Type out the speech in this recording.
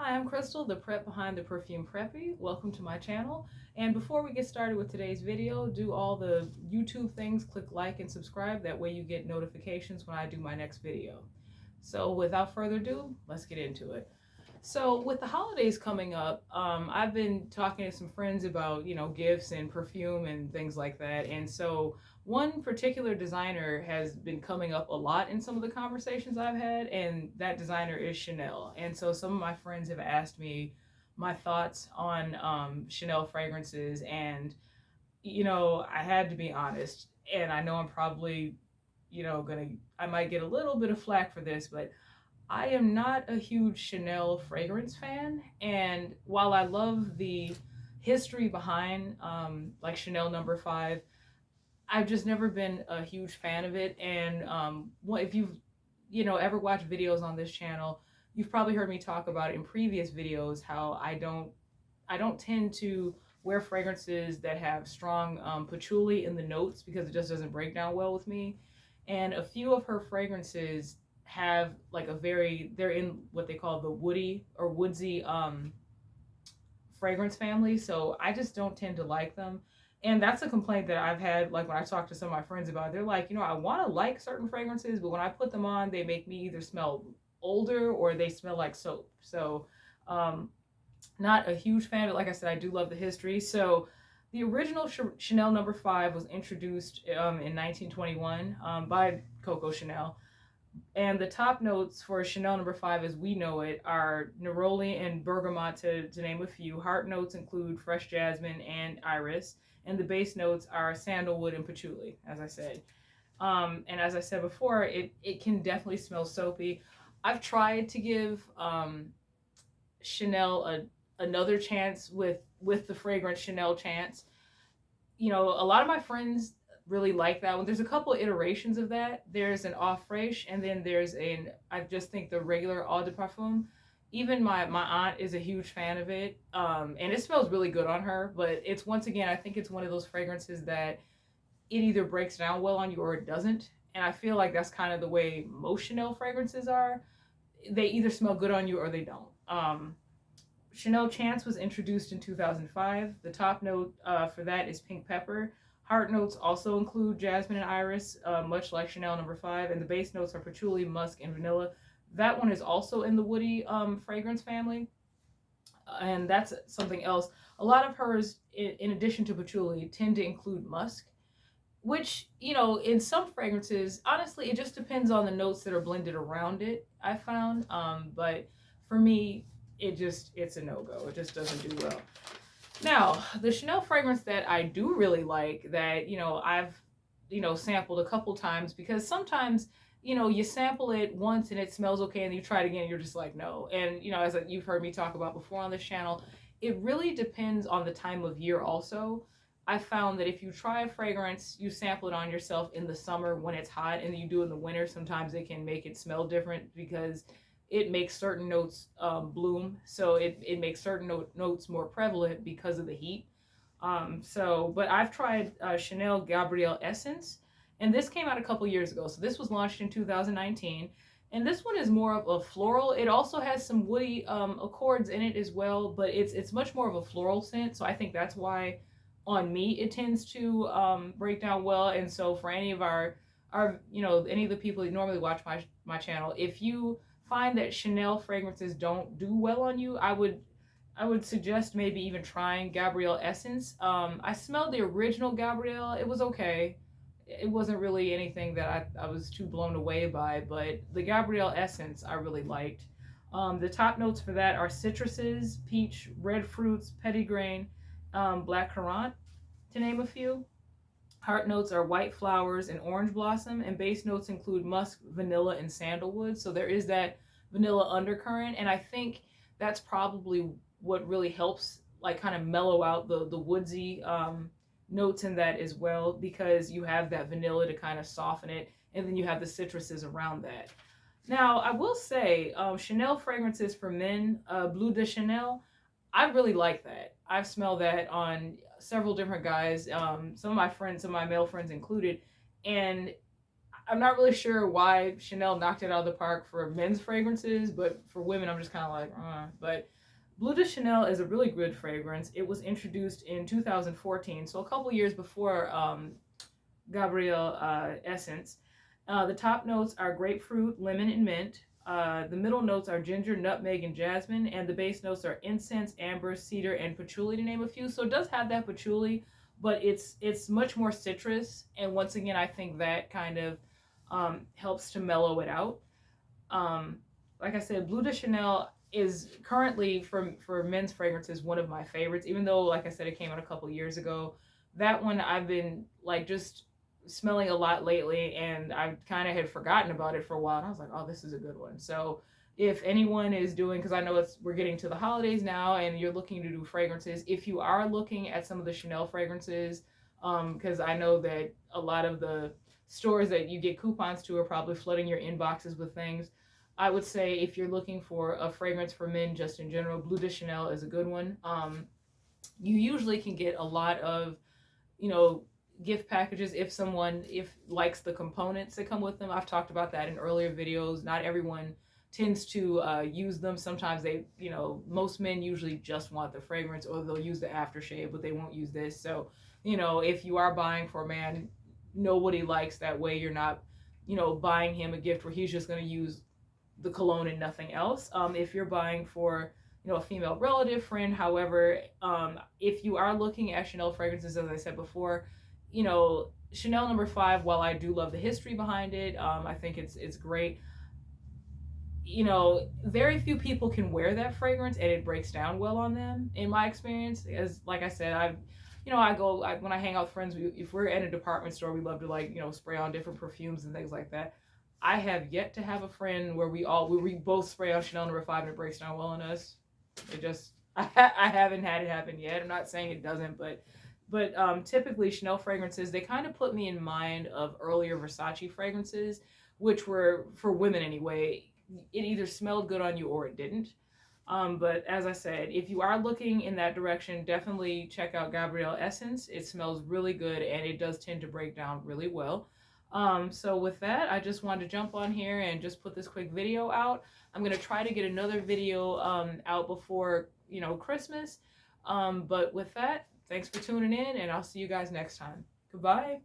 Hi, I'm Crystal, the prep behind the Perfume Preppy. Welcome to my channel. And before we get started with today's video, do all the YouTube things, click like and subscribe. That way you get notifications when I do my next video. So without further ado, let's get into it. So with the holidays coming up, I've been talking to some friends about, gifts and perfume and things like that. And so one particular designer has been coming up a lot in some of the conversations I've had, and that designer is Chanel. And so some of my friends have asked me my thoughts on Chanel fragrances, and I had to be honest. And I know I'm probably, I might get a little bit of flack for this, but I am not a huge Chanel fragrance fan, and while I love the history behind like Chanel Number Five, I've just never been a huge fan of it. And if you've ever watched videos on this channel, you've probably heard me talk about it in previous videos how I don't tend to wear fragrances that have strong patchouli in the notes because it just doesn't break down well with me. And a few of her fragrances have like they're in what they call the woody or woodsy fragrance family, so I just don't tend to like them. And that's a complaint that I've had, like when I talk to some of my friends about it. They're like, I want to like certain fragrances, but when I put them on, they make me either smell older or they smell like soap. So um, not a huge fan, but like I said, I do love the history. So the original Chanel Number Five was introduced in 1921 by Coco Chanel, and the top notes for Chanel Number Five, as we know it, are neroli and bergamot, to name a few. Heart notes include fresh jasmine and iris, and the base notes are sandalwood and patchouli, as I said. And as I said before, it can definitely smell soapy. I've tried to give Chanel another chance with the fragrance Chanel Chance. A lot of my friends really like that one. There's a couple of iterations of that. There's an Eau Fraiche, and then there's I just think the regular Eau de Parfum. Even my aunt is a huge fan of it, and it smells really good on her. But it's, once again, I think it's one of those fragrances that it either breaks down well on you or it doesn't. And I feel like that's kind of the way most Chanel fragrances are. They either smell good on you or they don't. Chanel Chance was introduced in 2005. The top note for that is pink pepper. Heart notes also include jasmine and iris, much like Chanel Number Five, and the base notes are patchouli, musk, and vanilla. That one is also in the woody fragrance family, and that's something else. A lot of hers, in addition to patchouli, tend to include musk, which, in some fragrances, honestly, it just depends on the notes that are blended around it, I found. But for me, it's a no-go. It just doesn't do well. Now, the Chanel fragrance that I do really like, that, I've, sampled a couple times, because sometimes, you sample it once and it smells okay, and you try it again and you're just like, no. And, as you've heard me talk about before on this channel, it really depends on the time of year also. I found that if you try a fragrance, you sample it on yourself in the summer when it's hot, and you do it in the winter, sometimes it can make it smell different because it makes certain notes bloom. So it makes certain notes more prevalent because of the heat. But I've tried Chanel Gabrielle Essence, and this came out a couple years ago. So this was launched in 2019. And this one is more of a floral. It also has some woody accords in it as well, but it's much more of a floral scent. So I think that's why on me it tends to break down well. And so for any of our any of the people that normally watch my channel, if you find that Chanel fragrances don't do well on you, I would suggest maybe even trying Gabrielle Essence. I smelled the original Gabrielle. It was okay. It wasn't really anything that I was too blown away by, but the Gabrielle Essence I really liked. The top notes for that are citruses, peach, red fruits, petitgrain, black currant, to name a few. Heart notes are white flowers and orange blossom, and base notes include musk, vanilla, and sandalwood. So there is that vanilla undercurrent, and I think that's probably what really helps, like, kind of mellow out the woodsy notes in that as well, because you have that vanilla to kind of soften it, and then you have the citruses around that. Now, I will say, Chanel fragrances for men, Bleu de Chanel, I really like that. I've smelled that on several different guys, some of my friends, some of my male friends included, and I'm not really sure why Chanel knocked it out of the park for men's fragrances, but for women, I'm just kind of like, But Bleu de Chanel is a really good fragrance. It was introduced in 2014, so a couple years before Gabrielle Essence. The top notes are grapefruit, lemon, and mint. The middle notes are ginger, nutmeg, and jasmine, and the base notes are incense, amber, cedar, and patchouli, to name a few. So it does have that patchouli, but it's much more citrus. And once again, I think that kind of helps to mellow it out. Um, like I said, Bleu de Chanel is currently for men's fragrances one of my favorites. Even though, like I said, it came out a couple years ago. That one I've been like just smelling a lot lately, and I kind of had forgotten about it for a while. And I was like, oh, this is a good one. So if anyone is doing, because I know we're getting to the holidays now, and you're looking to do fragrances, if you are looking at some of the Chanel fragrances, because I know that a lot of the stores that you get coupons to are probably flooding your inboxes with things. I would say if you're looking for a fragrance for men just in general, Bleu de Chanel is a good one. You usually can get a lot of, you know, gift packages if likes the components that come with them. I've talked about that in earlier videos. Not everyone tends to use them. Sometimes they, most men usually just want the fragrance, or they'll use the aftershave, but they won't use this. So, if you are buying for a man, know what he likes. That way you're not, buying him a gift where he's just going to use the cologne and nothing else. If you're buying for, a female relative, friend, however, if you are looking at Chanel fragrances, as I said before, Chanel No. 5, while I do love the history behind it, I think it's great. Very few people can wear that fragrance and it breaks down well on them, in my experience. As like I said, when I hang out with friends, if we're in a department store, we love to spray on different perfumes and things like that. I have yet to have a friend where we both spray on Chanel No. 5 and it breaks down well on us. I haven't had it happen yet. I'm not saying it doesn't, but typically Chanel fragrances, they kind of put me in mind of earlier Versace fragrances, which were, for women anyway, it either smelled good on you or it didn't. But as I said, if you are looking in that direction, definitely check out Gabrielle Essence. It smells really good and it does tend to break down really well. So with that, I just wanted to jump on here and just put this quick video out. I'm going to try to get another video out before, Christmas. But with that, thanks for tuning in, and I'll see you guys next time. Goodbye.